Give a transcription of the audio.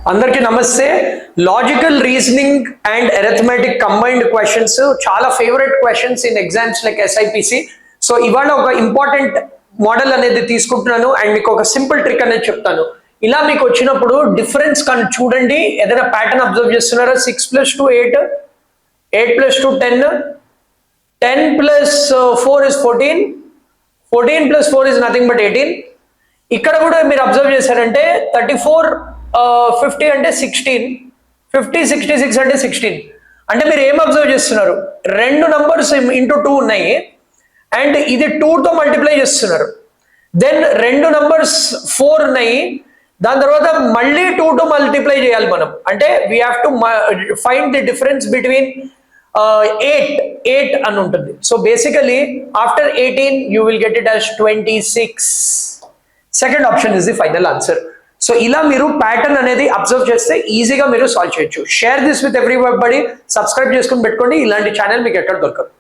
అందరికీ నమస్తే. Logical reasoning and arithmetic combined questions చాలా favourite questions in exams like SIPC. So ఇవాళ ఒక ఇంపార్టెంట్ మోడల్ అనేది తీసుకుంటున్నాను అండ్ మీకు ఒక సింపుల్ ట్రిక్ అనేది చెప్తాను. ఇలా మీకు వచ్చినప్పుడు డిఫరెన్స్ కానీ చూడండి, ఏదైనా ప్యాటర్న్ అబ్జర్వ్ చేస్తున్నారా? 6 + 2 8, 8 + 2 10, 10 + 4 is 14, 14 + 4 is nothing but 18. ఇక్కడ కూడా మీరు అబ్జర్వ్ చేశారంటే 34 50 అంటే 16, 50 66 అంటే 16. అంటే మీరు ఏం అబ్జర్వ్ చేస్తున్నారు? రెండు నంబర్స్ ఇంటూ 2 ఉన్నాయి అండ్ ఇది 2తో మల్టిప్లై చేస్తున్నారు. దెన్ రెండు నంబర్స్ 4 ఉన్నాయి, దాని తర్వాత మళ్ళీ 2తో మల్టిప్లై చేయాలి మనం. అంటే we have to find the difference between 8 అని ఉంటుంది. So basically after 18 you will get it as 26. Second option is the final answer. So ఇలా మీరు ప్యాటర్న్ అనేది అబ్జర్వ్ చేస్తే ఈజీగా మీరు సాల్వ్ చేయొచ్చు. Share this with everybody, subscribe చేసుకుని పెట్టుకోండి. ఇలాంటి ఛానల్ మీకు ఎక్కడ దొరకదు.